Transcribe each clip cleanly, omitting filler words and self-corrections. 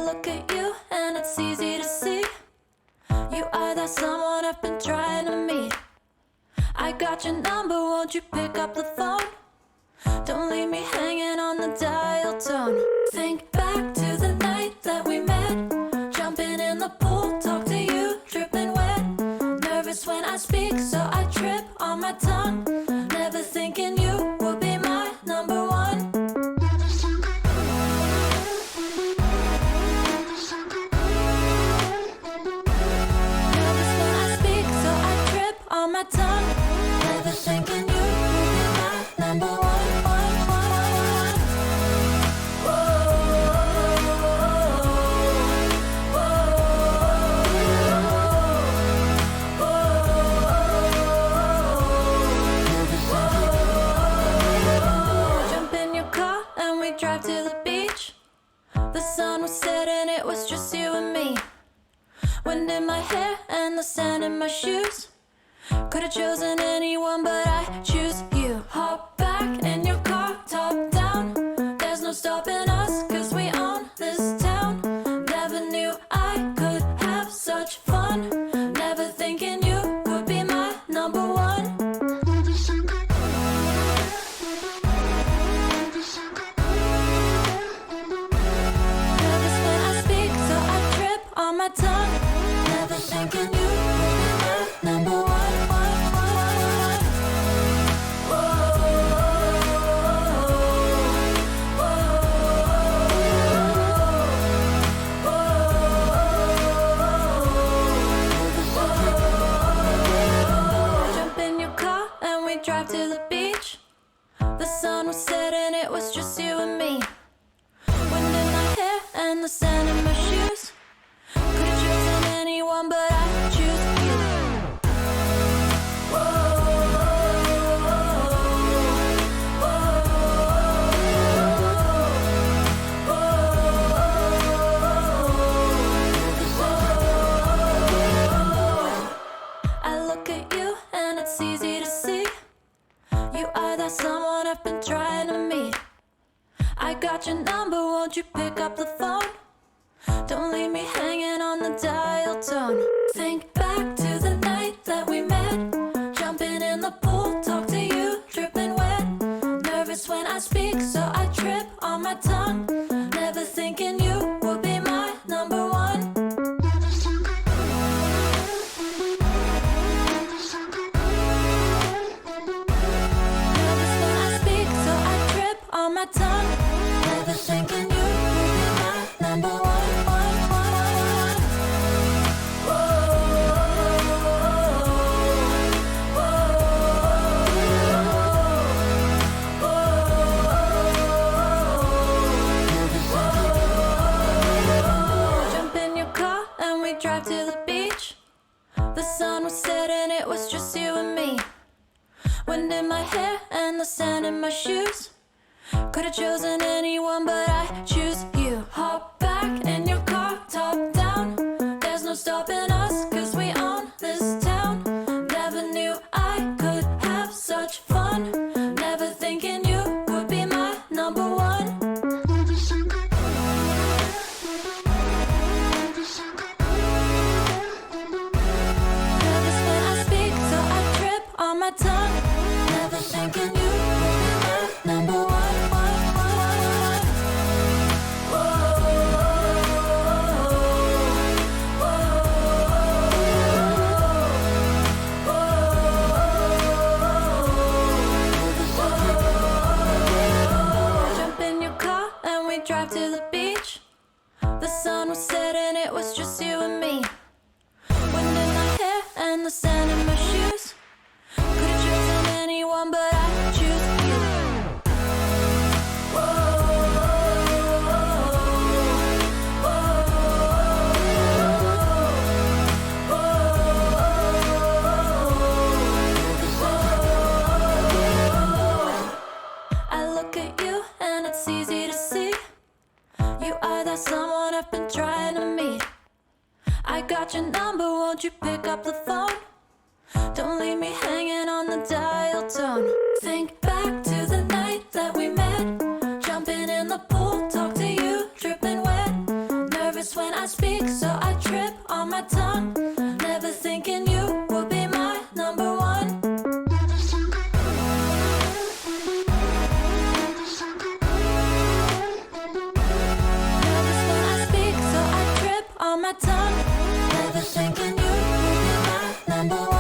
look at you and it's easy to see. You are that someone I've been trying to meet. I got your number, won't you pick up the phone? Don't leave me hanging on the dial tone. Think back to the night that we met. Jumping in the pool, talk to you, dripping wet. Nervous when I speak, so I trip on my tongue. Never thinking you would be my number one. Nervous when I speak, so I trip on my tongue. Never thinking you would be my number one. Drive to the beach. The sun was setting, it was just you and me. Wind in my hair and the sand in my shoes. Could've chosen anyone, but I choose you. Hop back in your car, top down. There's no stopping us, 'cause we own this town. Never knew I could have such fun. Never thinking you would be my number one. On my tongue, never thinking you would be my number one. Jump in your car and we drive to the beach. The sun was setting, it was just you and me. Wind in my hair and the sand in my shoes. Could've chosen anyone, but I choose you. I look at you and it's easy to see. You are that someone I've been trying to meet. I got your number, won't you pick up the phone? Don't leave me hanging on the dial tone. Think back to the night that we met. Jumping in the pool, talk to you, dripping wet. Nervous when I speak, so I trip on my tongue. Never thinking you would be my number one. Nervous when I speak, so I trip on my tongue. Never thinking you would be my number one. Drive to the beach. The sun was setting, it was just you and me. Wind in my hair and the sand in my shoes. Could've chosen anyone, but I choose you. Hop back in your car, top down. There's no stopping us, 'cause we own this town. Never knew I could have such fun. Never thinking you would be my number one. On my tongue, never thinking you would be my number one. Jump in your car and we drive to the beach. The sun was setting, it was just you and me. Wind in my hair and the sand in my shoes. Could've chosen anyone, but I choose you. I look at you and it's easy to see. You are that someone I've been trying to meet. I got your number, won't you pick up the phone? Don't leave me hanging on the dial tone. Think back to the night that we met. Jumping in the pool, talk to you, dripping wet. Nervous I speak, so I trip on my tongue. Never thinking you would be my number one. Nervous when I speak, so I trip on my tongue. Never thinking you would be my number one.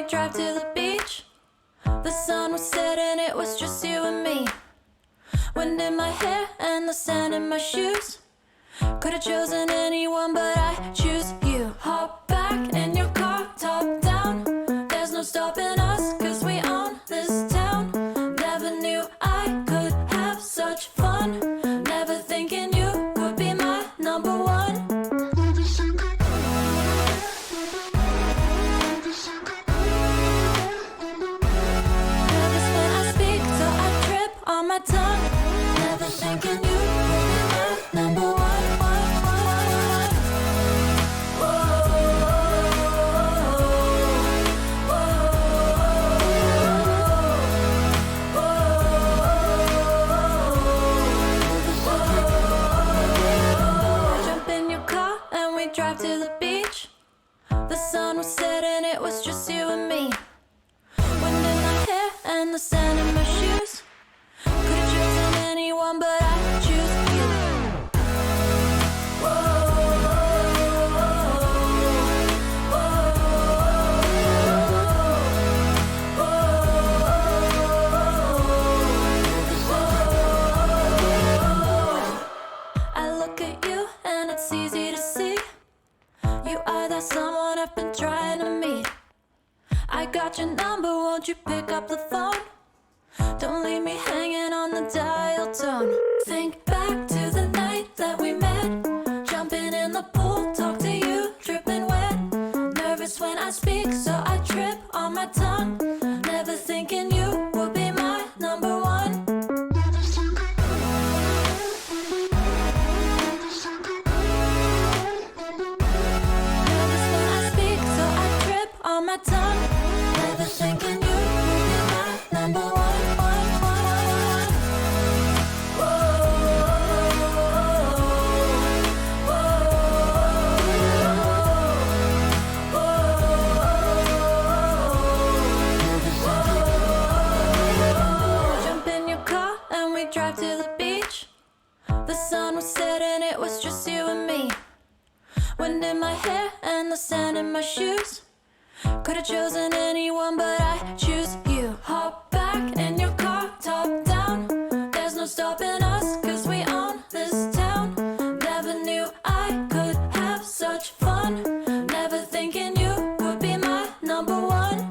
Drive to the beach. The sun was setting, it was just you and me. Wind in my hair and the sand in my shoes. Could've chosen anyone, but I choose you. Hop back in your car, top down. There's no stopping us, 'cause we own this town. Never knew I could have such fun. Never thinking you would be my number one. On my tongue, never thinking you would be my number one. Jump in your car and we drive to the beach. The sun was setting, it was just you and me. Wind in my hair and the sand in my shoes. Could've chosen anyone, but I choose you. I look at you and it's easy to see. You are that someone I've been trying to meet. I got your number, won't you pick up the phone? Don't leave me hanging on the dial tone. Think back to the night that we met. Jumping in the pool, talk to you, dripping wet. Nervous when I speak, so I trip on my tongue. Never thinking you would be my number one. Nervous when I speak, so I trip on my tongue. Never thinking you would be my number one. Drive to the beach. The sun was setting, it was just you and me. Wind in my hair and the sand in my shoes. Could've chosen anyone, but I choose you. Hop back in your car, top down. There's no stopping us, 'cause we own this town. Never knew I could have such fun. Never thinking you would be my number one.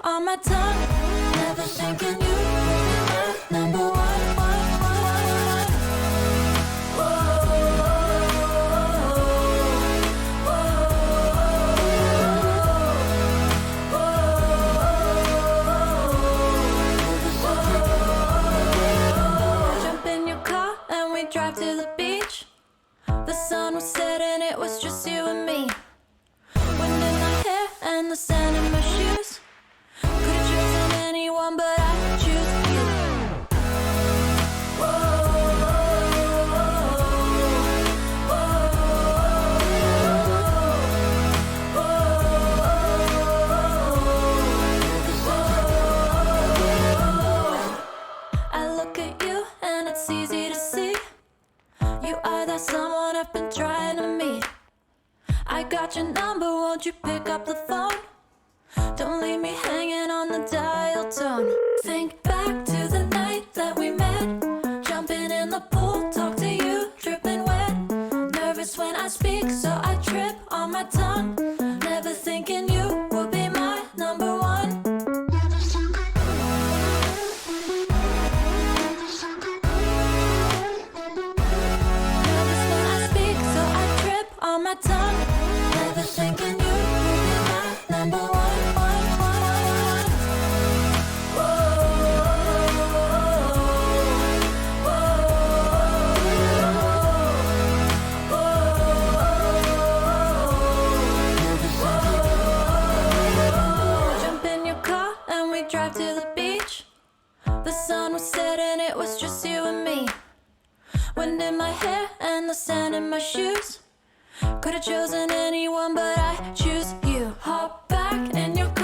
On my tongue, never thinking you would be my number one. Jump in your car and we drive to the beach. The sun was setting, it was just you and me. Wind in my hair and the sand in my shoes. Could've chosen anyone, but I choose you. I look at you and it's easy to see. You are that someone I've been trying to meet. I got your number, won't you pick up the phone? Don't leave me hanging on the dial tone. Think back to the night that we met. Jumping in the pool, talk to you, dripping wet. Nervous when I speak, so I trip on my tongue. Never thinking you would be my number one. Nervous when I speak, so I trip on my tongue. Never thinking you would be my Wind in my hair and the sand in my shoes. Could've chosen anyone, but I choose you. Hop back in your car.